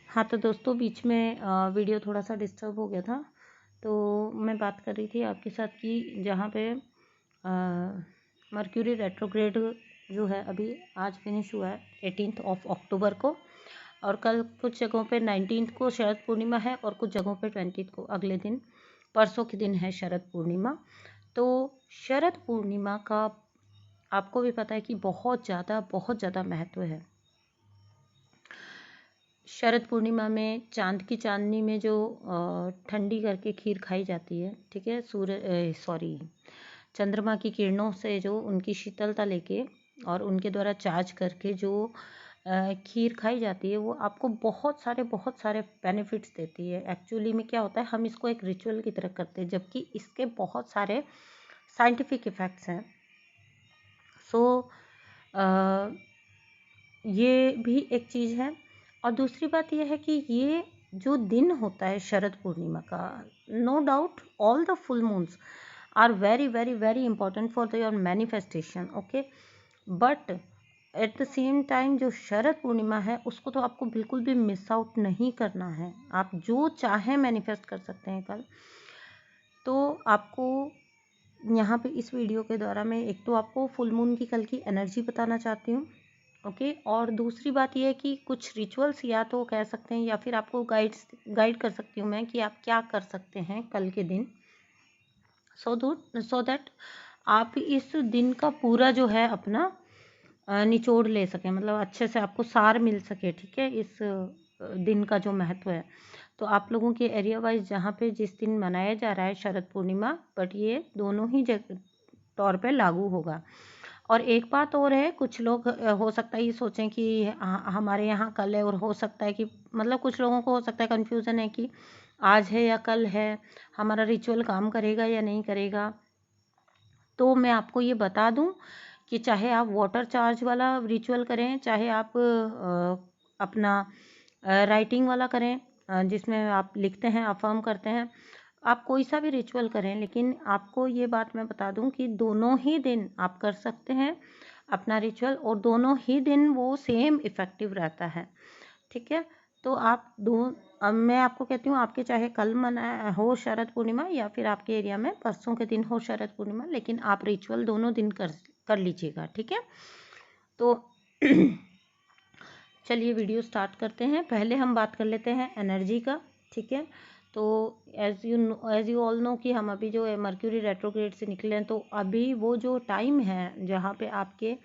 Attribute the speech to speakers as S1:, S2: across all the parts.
S1: हाँ, तो दोस्तों बीच में वीडियो थोड़ा सा डिस्टर्ब हो गया था। तो मैं बात कर रही थी आपके साथ कि जहाँ पे मर्क्यूरी रेट्रोग्रेड जो है अभी आज फिनिश हुआ है 18 अक्टूबर को, और कल कुछ जगहों पे 19 को शरद पूर्णिमा है और कुछ जगहों पे 20 को अगले दिन परसों के दिन है शरद पूर्णिमा। तो शरद पूर्णिमा का आपको भी पता है कि बहुत ज़्यादा महत्व है। शरद पूर्णिमा में चांद की चांदनी में जो ठंडी करके खीर खाई जाती है, ठीक है, चंद्रमा की किरणों से जो उनकी शीतलता लेके और उनके द्वारा चार्ज करके जो खीर खाई जाती है, वो आपको बहुत सारे बेनिफिट्स देती है। एक्चुअली में क्या होता है, हम इसको एक रिचुअल की तरह करते हैं, जबकि इसके बहुत सारे साइंटिफिक इफ़ेक्ट्स हैं। सो ये भी एक चीज़ है। और दूसरी बात यह है कि ये जो दिन होता है शरद पूर्णिमा का, no doubt all the full moons are very very very important for your manifestation, okay, but at the same time जो शरद पूर्णिमा है उसको तो आपको बिल्कुल भी मिस आउट नहीं करना है। आप जो चाहें मैनिफेस्ट कर सकते हैं कल। तो आपको यहाँ पे इस वीडियो के द्वारा मैं एक तो आपको फुल मून की कल की एनर्जी बताना चाहती हूँ, ओके, और दूसरी बात यह है कि कुछ रिचुअल्स या तो कह सकते हैं या फिर आपको गाइड कर सकती हूँ मैं कि आप क्या कर सकते हैं कल के दिन, सो दैट आप इस दिन का पूरा जो है अपना निचोड़ ले सकें, मतलब अच्छे से आपको सार मिल सके, ठीक है, इस दिन का जो महत्व है। तो आप लोगों के एरिया वाइज जहाँ पे जिस दिन मनाया जा रहा है शरद पूर्णिमा, बट ये दोनों ही तौर पे लागू होगा। और एक बात और है, कुछ लोग हो सकता है ये सोचें कि हमारे यहाँ कल है, और हो सकता है कि मतलब कुछ लोगों को हो सकता है कन्फ्यूज़न है कि आज है या कल है, हमारा रिचुअल काम करेगा या नहीं करेगा। तो मैं आपको ये बता दूं कि चाहे आप वाटर चार्ज वाला रिचुअल करें, चाहे आप अपना राइटिंग वाला करें, जिसमें आप लिखते हैं, अफर्म करते हैं, आप कोई सा भी रिचुअल करें, लेकिन आपको ये बात मैं बता दूं कि दोनों ही दिन आप कर सकते हैं अपना रिचुअल, और दोनों ही दिन वो सेम इफ़ेक्टिव रहता है, ठीक है। तो आप अब मैं आपको कहती हूँ, आपके चाहे कल मना हो शरद पूर्णिमा या फिर आपके एरिया में परसों के दिन हो शरद पूर्णिमा, लेकिन आप रिचुअल दोनों दिन कर लीजिएगा, ठीक है। तो चलिए वीडियो स्टार्ट करते हैं। पहले हम बात कर लेते हैं एनर्जी का, ठीक है। तो एज़ यू ऑल नो कि हम अभी जो है मर्क्यूरी रेट्रोग्रेड से निकले हैं, तो अभी वो जो टाइम है जहाँ पे आपके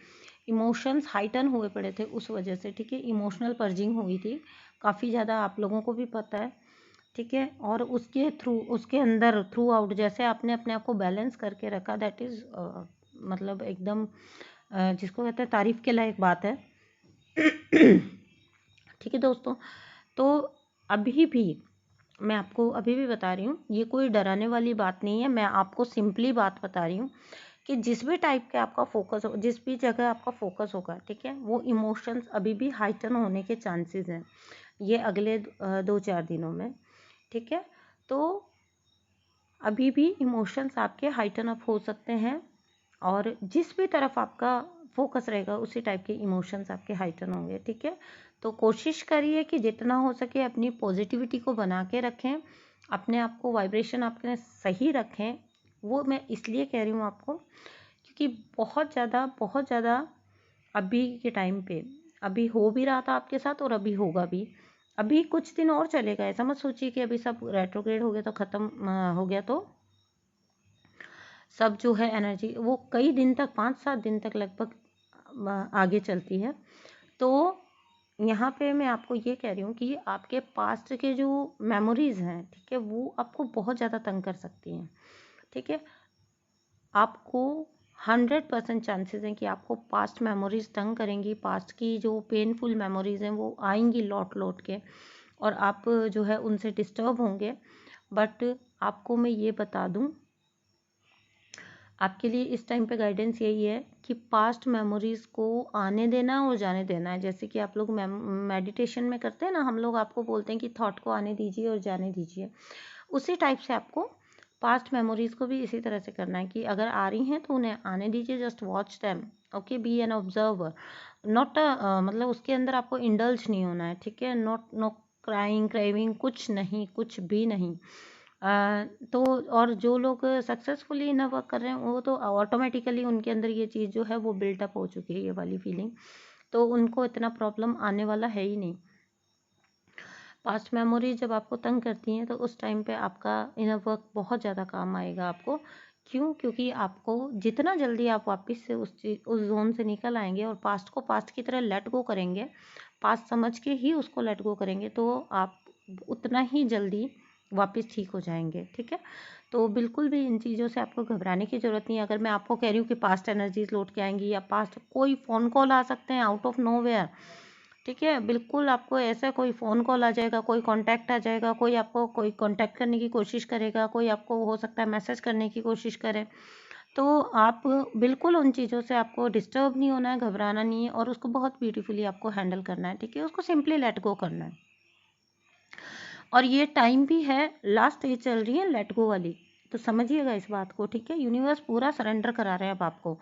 S1: इमोशंस हाइटन हुए पड़े थे उस वजह से, ठीक है, इमोशनल पर्जिंग हुई थी काफ़ी ज़्यादा, आप लोगों को भी पता है, ठीक है। और उसके अंदर थ्रू आउट जैसे आपने अपने आप को बैलेंस करके रखा, दैट इज़ मतलब एकदम जिसको कहते हैं तारीफ़ के लायक बात है। ठीक है दोस्तों, तो अभी भी मैं आपको अभी भी बता रही हूँ, ये कोई डराने वाली बात नहीं है, मैं आपको सिंपली बात बता रही हूँ कि जिस भी टाइप के आपका फोकस हो, जिस भी जगह आपका फोकस होगा, ठीक है, वो इमोशंस अभी भी हाइटन होने के चांसेस हैं ये अगले 2-4 दिनों में, ठीक है। तो अभी भी इमोशंस आपके हाइटन अप हो सकते हैं, और जिस भी तरफ आपका फोकस रहेगा उसी टाइप के इमोशंस आपके हाइटन होंगे, ठीक है। तो कोशिश करिए कि जितना हो सके अपनी पॉजिटिविटी को बना के रखें, अपने आप को वाइब्रेशन अपने सही रखें। वो मैं इसलिए कह रही हूँ आपको क्योंकि बहुत ज़्यादा अभी के टाइम पे अभी हो भी रहा था आपके साथ और अभी होगा भी, अभी कुछ दिन और चलेगा। ऐसा मत सोचिए कि अभी सब रेट्रोग्रेड हो गया तो ख़त्म हो गया, तो सब जो है एनर्जी वो कई दिन तक 5-7 दिन तक लगभग आगे चलती है। तो यहाँ पे मैं आपको ये कह रही हूँ कि आपके पास्ट के जो मेमोरीज़ हैं, ठीक है, वो आपको बहुत ज़्यादा तंग कर सकती हैं, ठीक है। आपको 100% चांसेस हैं कि आपको पास्ट मेमोरीज तंग करेंगी, पास्ट की जो पेनफुल मेमोरीज हैं वो आएंगी लौट लौट के, और आप जो है उनसे डिस्टर्ब होंगे। बट आपको मैं ये बता दूं, आपके लिए इस टाइम पे गाइडेंस यही है कि पास्ट मेमोरीज़ को आने देना और जाने देना है। जैसे कि आप लोग मेडिटेशन में करते हैं ना, हम लोग आपको बोलते हैं कि थॉट को आने दीजिए और जाने दीजिए, उसी टाइप से आपको पास्ट मेमोरीज़ को भी इसी तरह से करना है कि अगर आ रही हैं तो उन्हें आने दीजिए, just watch them, okay, be an observer, not मतलब उसके अंदर आपको इंडल्ज नहीं होना है, ठीक है, नॉट नो क्राइंग क्रेविंग कुछ नहीं, कुछ भी नहीं। तो और जो लोग सक्सेसफुली इनर वर्क कर रहे हैं वो तो ऑटोमेटिकली उनके अंदर ये चीज़ जो है वो बिल्टअप हो चुकी है, ये वाली फीलिंग, तो उनको इतना प्रॉब्लम आने वाला है ही नहीं। पास्ट मेमोरी जब आपको तंग करती हैं तो उस टाइम पे आपका इनर वर्क बहुत ज़्यादा काम आएगा आपको। क्यों? क्योंकि आपको जितना जल्दी आप वापस से उस जोन से निकल आएंगे और पास्ट को पास्ट की तरह लेट गो करेंगे, पास्ट समझ के ही उसको लेट गो करेंगे, तो आप उतना ही जल्दी वापस ठीक हो जाएंगे। ठीक है, तो बिल्कुल भी इन चीज़ों से आपको घबराने की ज़रूरत नहीं है। अगर मैं आपको कह रही हूँ कि पास्ट एनर्जीज लौट के आएंगी या पास्ट कोई फ़ोन कॉल आ सकते हैं आउट ऑफ नोवेयर, ठीक है, बिल्कुल आपको ऐसा कोई फ़ोन कॉल आ जाएगा, कोई कांटेक्ट आ जाएगा, कोई आपको कोई कांटेक्ट करने की कोशिश करेगा, कोई आपको हो सकता है मैसेज करने की कोशिश करे, तो आप बिल्कुल उन चीज़ों से आपको डिस्टर्ब नहीं होना है, घबराना नहीं है और उसको बहुत ब्यूटीफुली आपको हैंडल करना है। ठीक है, उसको सिंपली लेट गो करना है। और ये टाइम भी है, लास्ट स्टेज चल रही है लेट गो वाली, तो समझिएगा इस बात को। ठीक है, यूनिवर्स पूरा सरेंडर करा रहे हैं अब आपको।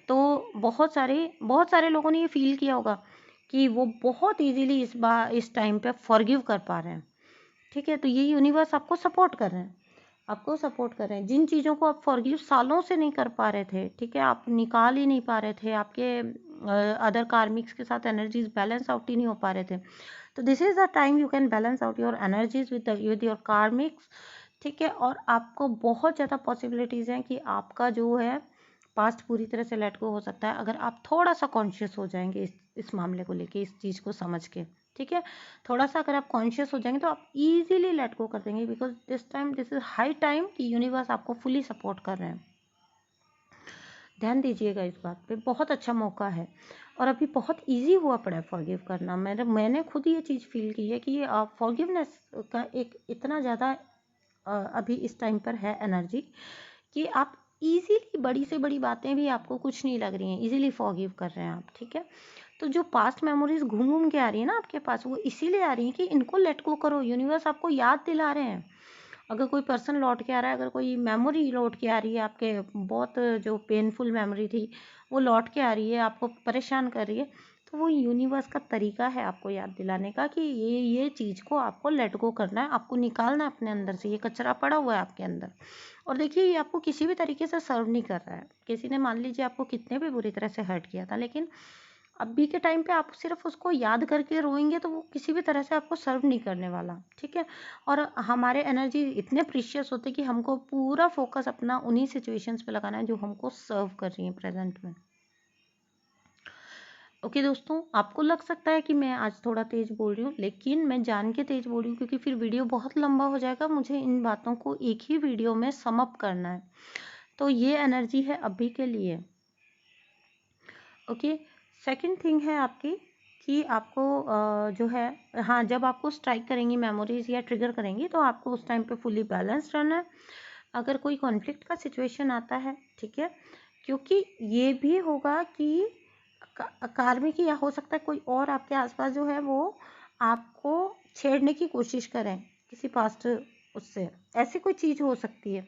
S1: तो बहुत सारे लोगों ने ये फील किया होगा कि वो बहुत इजीली इस टाइम पे फॉरगिव कर पा रहे हैं। ठीक है, तो ये यूनिवर्स आपको सपोर्ट कर रहे हैं, आपको सपोर्ट कर रहे हैं। जिन चीज़ों को आप फॉरगिव सालों से नहीं कर पा रहे थे, ठीक है, आप निकाल ही नहीं पा रहे थे, आपके अदर कार्मिक्स के साथ एनर्जीज बैलेंस आउट ही नहीं हो पा रहे थे, तो this is the time you can balance out your energies with your karmics. ठीक है, और आपको बहुत ज़्यादा पॉसिबिलिटीज़ हैं कि आपका जो है पास्ट पूरी तरह से लेट गो हो सकता है, अगर आप थोड़ा सा कॉन्शियस हो जाएंगे इस मामले को लेके, इस चीज़ को समझ के। ठीक है, थोड़ा सा अगर आप कॉन्शियस हो जाएंगे तो आप इजीली लेट गो कर देंगे, because this is high time कि यूनिवर्स आपको फुली सपोर्ट कर रहे हैं। ध्यान दीजिएगा इस बात पे, बहुत अच्छा मौका है और अभी बहुत इजी हुआ पड़ा है फॉरगिव करना। मैंने खुद ये चीज़ फील की है कि फॉरगिवनेस का एक इतना ज़्यादा अभी इस टाइम पर है एनर्जी कि आप इजीली बड़ी से बड़ी बातें भी आपको कुछ नहीं लग रही हैं, इजीली फॉरगिव कर रहे हैं आप। ठीक है, तो जो पास्ट मेमोरीज घूम घूम के आ रही है ना आपके पास, वो इसीलिए आ रही है कि इनको लेट गो करो। यूनिवर्स आपको याद दिला रहे हैं, अगर कोई पर्सन लौट के आ रहा है, अगर कोई मेमोरी लौट के आ रही है आपके, बहुत जो पेनफुल मेमोरी थी वो लौट के आ रही है, आपको परेशान कर रही है, तो वो यूनिवर्स का तरीका है आपको याद दिलाने का कि ये चीज़ को आपको लेट गो करना है, आपको निकालना है अपने अंदर से, ये कचरा पड़ा हुआ है आपके अंदर। और देखिए, ये आपको किसी भी तरीके से सर्व नहीं कर रहा है। किसी ने मान लीजिए आपको कितने भी बुरी तरह से हर्ट किया था, लेकिन अभी के टाइम पे आप सिर्फ उसको याद करके रोएंगे तो वो किसी भी तरह से आपको सर्व नहीं करने वाला। ठीक है, और हमारे एनर्जी इतने प्रीशियस होते कि हमको पूरा फोकस अपना उन्हीं सिचुएशंस पे लगाना है जो हमको सर्व कर रही हैं प्रेजेंट में। ओके दोस्तों, आपको लग सकता है कि मैं आज थोड़ा तेज बोल रही हूँ, लेकिन मैं जान के तेज बोल रही हूँ क्योंकि फिर वीडियो बहुत लंबा हो जाएगा, मुझे इन बातों को एक ही वीडियो में सम अप करना है। तो ये एनर्जी है अभी के लिए। ओके, सेकंड थिंग है आपकी कि आपको जो है, हाँ, जब आपको स्ट्राइक करेंगी मेमोरीज या ट्रिगर करेंगी तो आपको उस टाइम पे फुली बैलेंस्ड रहना है। अगर कोई कॉन्फ्लिक्ट का सिचुएशन आता है, ठीक है, क्योंकि ये भी होगा कि कार्मिक या हो सकता है कोई और आपके आसपास जो है वो आपको छेड़ने की कोशिश करें किसी पास्ट, उससे ऐसी कोई चीज़ हो सकती है।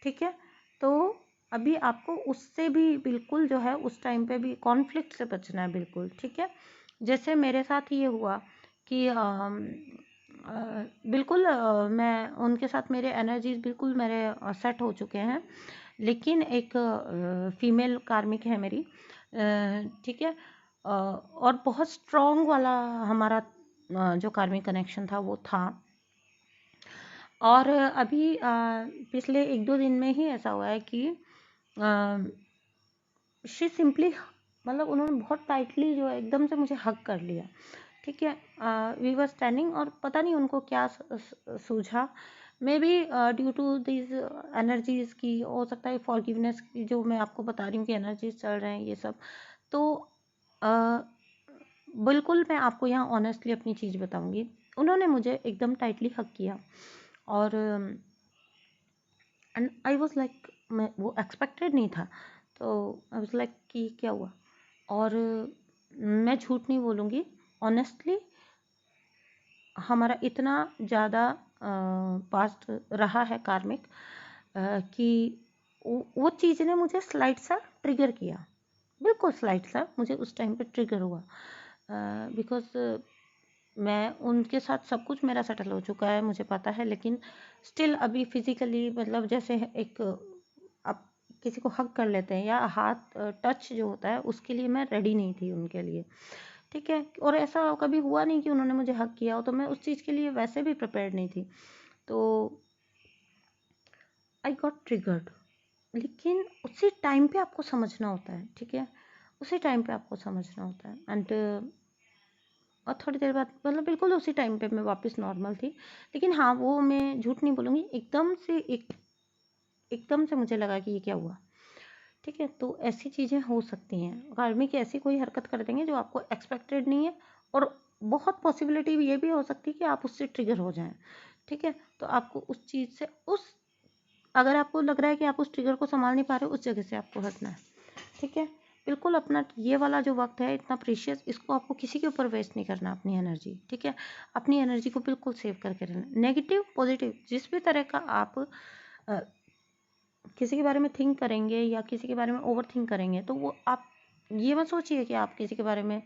S1: ठीक है, तो अभी आपको उससे भी बिल्कुल जो है उस टाइम पे भी कॉन्फ्लिक्ट से बचना है बिल्कुल। ठीक है, जैसे मेरे साथ ये हुआ कि बिल्कुल मैं उनके साथ, मेरे एनर्जीज बिल्कुल मेरे सेट हो चुके हैं, लेकिन एक फीमेल कार्मिक है मेरी, ठीक है, और बहुत स्ट्रॉन्ग वाला हमारा जो कार्मिक कनेक्शन था वो था। और अभी पिछले 1-2 दिन में ही ऐसा हुआ है कि शी सिंपली, मतलब उन्होंने बहुत टाइटली जो है एकदम से मुझे हग कर लिया। ठीक है, वी वर स्टैंडिंग और पता नहीं उनको क्या सूझा, maybe due to this energies की, हो सकता है फॉरगिवनेस की, जो मैं आपको बता रही हूँ कि एनर्जीज चल रहे हैं ये सब। तो बिल्कुल मैं आपको यहाँ ऑनेस्टली अपनी चीज़ बताऊंगी, उन्होंने मुझे एकदम टाइटली हग किया और एंड आई वॉज लाइक, मैं वो एक्सपेक्टेड नहीं था, तो आई वॉज लाइक कि क्या हुआ। और मैं झूठ नहीं बोलूँगी, ऑनेस्टली हमारा इतना ज़्यादा पास्ट रहा है कार्मिक कि वो चीज़ ने मुझे स्लाइट सा ट्रिगर किया, बिल्कुल स्लाइट सा मुझे उस टाइम पे ट्रिगर हुआ, बिकॉज मैं उनके साथ सब कुछ मेरा सेटल हो चुका है, मुझे पता है, लेकिन स्टिल अभी फिजिकली मतलब जैसे एक आप किसी को हग कर लेते हैं या हाथ टच जो होता है उसके लिए मैं रेडी नहीं थी उनके लिए, ठीक है। और ऐसा कभी हुआ नहीं कि उन्होंने मुझे हग किया हो, तो मैं उस चीज़ के लिए वैसे भी प्रिपेयर्ड नहीं थी, तो आई गॉट ट्रिगर्ड। लेकिन उसी टाइम पे आपको समझना होता है, ठीक है, उसी टाइम पे आपको समझना होता है। एंड और थोड़ी देर बाद मतलब बिल्कुल उसी टाइम पे मैं वापस नॉर्मल थी। लेकिन हाँ, वो मैं झूठ नहीं बोलूँगी, एकदम से मुझे लगा कि ये क्या हुआ, ठीक है। तो ऐसी चीज़ें हो सकती हैं, कार्मिक ऐसी कोई हरकत कर देंगे जो आपको एक्सपेक्टेड नहीं है, और बहुत पॉसिबिलिटी ये भी हो सकती है कि आप उससे ट्रिगर हो जाएं, ठीक है। तो आपको उस चीज़ से अगर आपको लग रहा है कि आप उस ट्रिगर को संभाल नहीं पा रहे हो, उस जगह से आपको हटना है, ठीक है। बिल्कुल अपना ये वाला जो वक्त है इतना प्रीशियस, इसको आपको किसी के ऊपर वेस्ट नहीं करना, अपनी एनर्जी, ठीक है। अपनी एनर्जी को बिल्कुल सेव करके रहना, नेगेटिव पॉजिटिव जिस भी तरह का आप किसी के बारे में थिंक करेंगे या किसी के बारे में ओवर थिंक करेंगे, तो वो आप ये मत सोचिए कि आप किसी के बारे में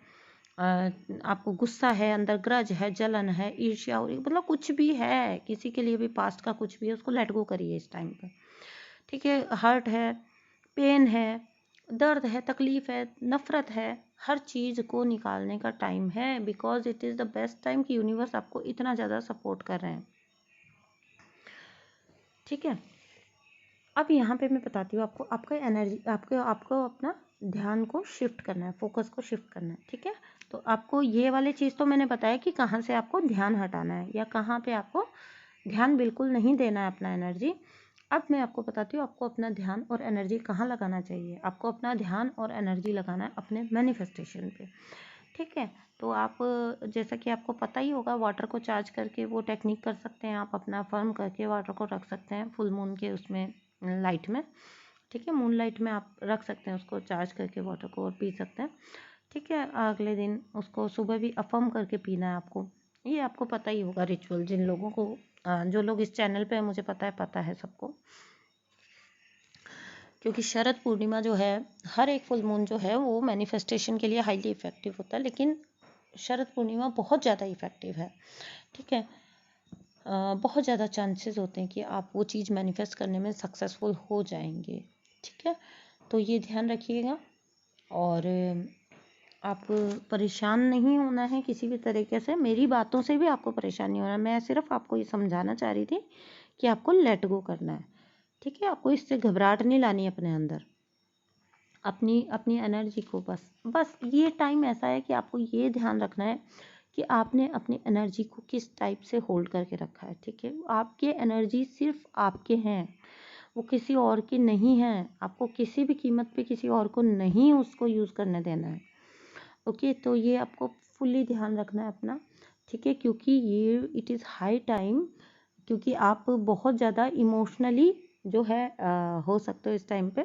S1: आपको गुस्सा है, अंदर ग्रज है, जलन है, ईर्ष्या हो रही, मतलब कुछ भी है किसी के लिए भी, पास्ट का कुछ भी है, उसको लेट गो करिए इस टाइम पे, ठीक है। हर्ट है, पेन है, दर्द है, तकलीफ है, नफरत है, हर चीज़ को निकालने का टाइम है, because it is the best time कि यूनिवर्स आपको इतना ज़्यादा सपोर्ट कर रहे हैं, ठीक है। अब यहाँ पे मैं बताती हूँ आपको, आपका एनर्जी आपको अपना ध्यान को शिफ्ट करना है, फोकस को शिफ्ट करना है, ठीक है। तो आपको ये वाली चीज़ तो मैंने बताया कि कहाँ से आपको ध्यान हटाना है या कहाँ पे आपको ध्यान बिल्कुल नहीं देना है अपना एनर्जी। अब मैं आपको बताती हूँ आपको अपना ध्यान और एनर्जी कहाँ लगाना चाहिए। आपको अपना ध्यान और एनर्जी लगाना है अपने मैनिफेस्टेशन पे, ठीक है। तो आप जैसा कि आपको पता ही होगा, वाटर को चार्ज करके वो टेक्निक कर सकते हैं आप, अपना फर्म करके वाटर को रख सकते हैं फुल मून के उसमें लाइट में, ठीक है। मून लाइट में आप रख सकते हैं उसको चार्ज करके वाटर को, और पी सकते हैं, ठीक है। अगले दिन उसको सुबह भी अफर्म करके पीना है आपको। ये आपको पता ही होगा रिचुअल, जिन लोगों को जो लोग इस चैनल पे है, मुझे पता है सबको, क्योंकि शरद पूर्णिमा जो है, हर एक फुल मून जो है वो मैनिफेस्टेशन के लिए हाईली इफेक्टिव होता है, लेकिन शरद पूर्णिमा बहुत ज़्यादा इफेक्टिव है, ठीक है। बहुत ज़्यादा चांसेस होते हैं कि आप वो चीज़ मैनिफेस्ट करने में सक्सेसफुल हो जाएंगे, ठीक है। तो ये ध्यान रखिएगा, और आप परेशान नहीं होना है किसी भी तरीके से, मेरी बातों से भी आपको परेशान नहीं होना, मैं सिर्फ आपको ये समझाना चाह रही थी कि आपको लेट गो करना है, ठीक है। आपको इससे घबराहट नहीं लानी अपने अंदर, अपनी अपनी एनर्जी को बस ये टाइम ऐसा है कि आपको ये ध्यान रखना है कि आपने अपनी एनर्जी को किस टाइप से होल्ड करके रखा है, ठीक है। आपके एनर्जी सिर्फ आपके हैं, वो किसी और की नहीं है, आपको किसी भी कीमत पे किसी और को नहीं उसको यूज़ करने देना है, ओके। तो ये आपको फुल्ली ध्यान रखना है अपना, ठीक है, क्योंकि ये इट इज़ हाई टाइम, क्योंकि आप बहुत ज़्यादा इमोशनली जो है हो सकते हो इस टाइम पे,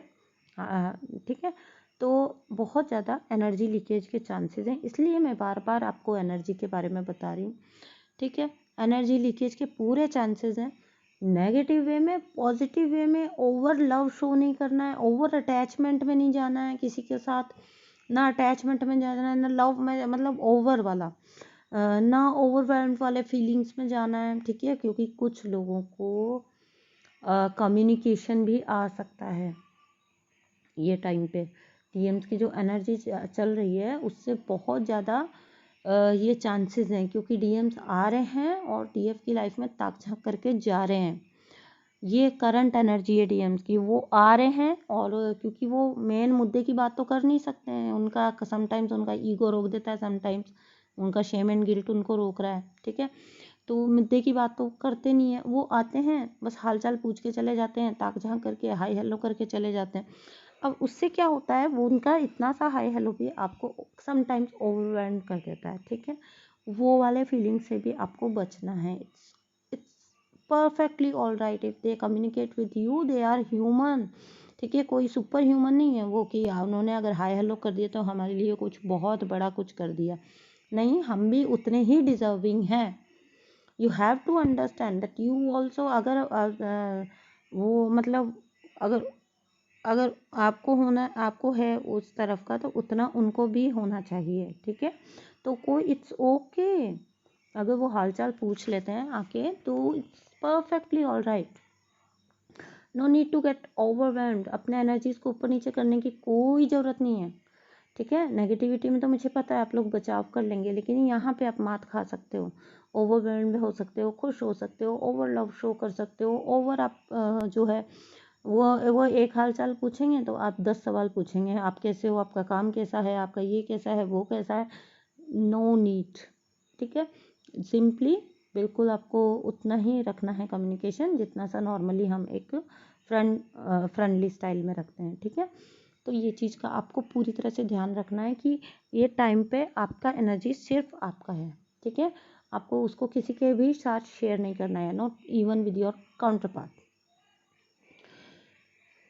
S1: ठीक है। तो बहुत ज़्यादा एनर्जी लीकेज के चांसेस हैं, इसलिए मैं बार बार आपको एनर्जी के बारे में बता रही हूँ, ठीक है। एनर्जी लीकेज के पूरे चांसेस हैं, नेगेटिव वे में, पॉजिटिव वे में। ओवर लव शो नहीं करना है, ओवर अटैचमेंट में नहीं जाना है किसी के साथ, ना अटैचमेंट में जाना है, ना लव में, मतलब ओवर वाला, ना ओवरवेल्म वाले फीलिंग्स में जाना है, ठीक है। क्योंकि कुछ लोगों को कम्युनिकेशन भी आ सकता है ये टाइम पे, डीएम्स की जो एनर्जी चल रही है उससे बहुत ज़्यादा ये चांसेस हैं, क्योंकि डीएम्स आ रहे हैं और टीएफ की लाइफ में ताक झांक करके जा रहे हैं। ये करंट एनर्जी है डीएम्स की, वो आ रहे हैं, और क्योंकि वो मेन मुद्दे की बात तो कर नहीं सकते हैं, उनका समटाइम्स उनका ईगो रोक देता है, समटाइम्स उनका शेम एंड गिल्ट उनको रोक रहा है, ठीक है। तो मुद्दे की बात तो करते नहीं है, वो आते हैं बस हालचाल पूछ के चले जाते हैं, ताक झांक करके हाई हेलो करके चले जाते हैं। अब उससे क्या होता है, वो उनका इतना सा हाई हेलो भी आपको समटाइम्स ओवरवेल्म कर देता है, ठीक है। वो वाले फीलिंग से भी आपको बचना है। It's perfectly all right if they communicate with you, they are human, ठीक है। कोई सुपर ह्यूमन नहीं है वो कि उन्होंने अगर हाई हेलो कर दिया तो हमारे लिए कुछ बहुत बड़ा कुछ कर दिया, नहीं, हम भी उतने ही डिजर्विंग हैं। You have to understand that you also, अगर वो मतलब अगर अगर आपको है उस तरफ का, तो उतना उनको भी होना चाहिए, ठीक है। तो कोई इट्स ओके, अगर वो हालचाल पूछ लेते हैं आके तो it's perfectly all right. No need to get overwhelmed. अपने एनर्जीज को ऊपर नीचे करने की कोई ज़रूरत नहीं है, ठीक है। नेगेटिविटी में तो मुझे पता है आप लोग बचाव कर लेंगे, लेकिन यहाँ पे आप मात खा सकते हो, ओवरवेल्म्ड हो सकते हो, खुश हो सकते हो, ओवर लव शो कर सकते हो, ओवर आप जो है वो एक हाल चाल पूछेंगे तो आप 10 सवाल पूछेंगे, आप कैसे हो, आपका काम कैसा है, आपका ये कैसा है, वो कैसा है। नो नीड, ठीक है। सिंपली बिल्कुल आपको उतना ही रखना है कम्युनिकेशन जितना सा नॉर्मली हम एक फ्रेंडली स्टाइल में रखते हैं, ठीक है। तो ये चीज़ का आपको पूरी तरह से ध्यान रखना है कि ये टाइम पे आपका एनर्जी सिर्फ आपका है, ठीक है। आपको उसको किसी के भी साथ शेयर नहीं करना है, not even with your counter part,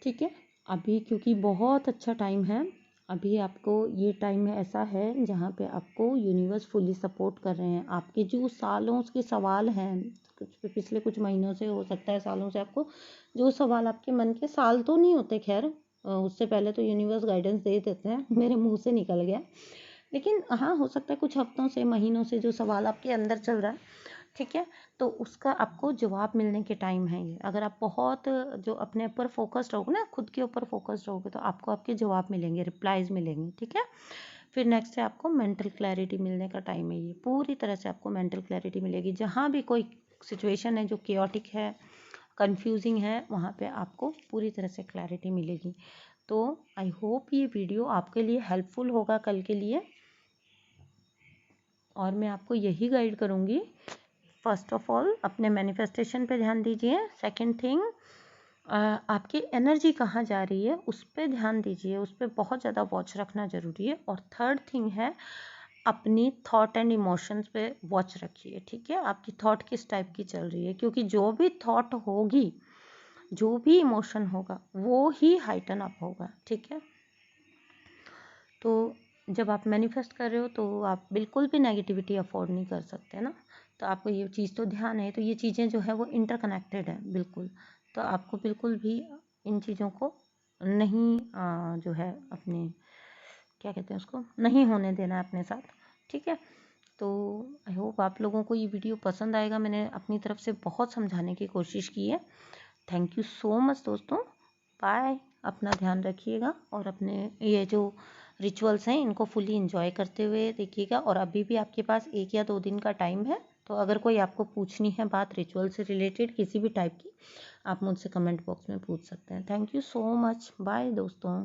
S1: ठीक है। अभी क्योंकि बहुत अच्छा टाइम है, अभी आपको ये टाइम ऐसा है जहाँ पे आपको यूनिवर्स फुली सपोर्ट कर रहे हैं। आपके जो सालों के सवाल हैं, कुछ पिछले कुछ महीनों से, हो सकता है सालों से, आपको जो सवाल आपके मन के, साल तो नहीं होते खैर, उससे पहले तो यूनिवर्स गाइडेंस दे देते हैं, मेरे मुंह से निकल गया, लेकिन हाँ हो सकता है कुछ हफ्तों से, महीनों से जो सवाल आपके अंदर चल रहा है, ठीक है, तो उसका आपको जवाब मिलने के टाइम है ये। अगर आप बहुत जो अपने ऊपर फोकस्ड रहोगे ना, खुद के ऊपर फोकस्ड रहोगे, तो आपको आपके जवाब मिलेंगे, रिप्लाईज मिलेंगे, ठीक है। फिर नेक्स्ट है आपको मेंटल क्लैरिटी मिलने का टाइम है ये, पूरी तरह से आपको मेंटल क्लैरिटी मिलेगी। जहाँ भी कोई सिचुएशन है जो केओटिक है, कंफ्यूजिंग है, वहाँ पे आपको पूरी तरह से क्लैरिटी मिलेगी। तो आई होप ये वीडियो आपके लिए हेल्पफुल होगा कल के लिए, और मैं आपको यही गाइड करूँगी। फर्स्ट ऑफ ऑल अपने मैनिफेस्टेशन पे ध्यान दीजिए। सेकंड थिंग, आपकी एनर्जी कहाँ जा रही है उस पर ध्यान दीजिए, उस पर बहुत ज़्यादा वॉच रखना ज़रूरी है। और थर्ड थिंग है, अपनी थॉट एंड इमोशंस पे वॉच रखिए, ठीक है। आपकी थॉट किस टाइप की चल रही है, क्योंकि जो भी थॉट होगी, जो भी इमोशन होगा, वो ही हाइटन अप होगा, ठीक है। तो जब आप मैनिफेस्ट कर रहे हो तो आप बिल्कुल भी नेगेटिविटी अफोर्ड नहीं कर सकते ना, तो आपको ये चीज़ तो ध्यान है। तो ये चीज़ें जो है वो इंटरकनेक्टेड है बिल्कुल, तो आपको बिल्कुल भी इन चीज़ों को नहीं जो है अपने, क्या कहते हैं उसको, नहीं होने देना है अपने साथ, ठीक है। तो आई होप आप लोगों को ये वीडियो पसंद आएगा। मैंने अपनी तरफ से बहुत समझाने की कोशिश की है। थैंक यू सो मच दोस्तों, बाय। अपना ध्यान रखिएगा और अपने ये जो रिचुअल्स हैं इनको फुली इंजॉय करते हुए देखिएगा। और अभी भी आपके पास 1 या 2 दिन का टाइम है, तो अगर कोई आपको पूछनी है बात रिचुअल से रिलेटेड किसी भी टाइप की, आप मुझसे कमेंट बॉक्स में पूछ सकते हैं। Thank you so much, bye दोस्तों।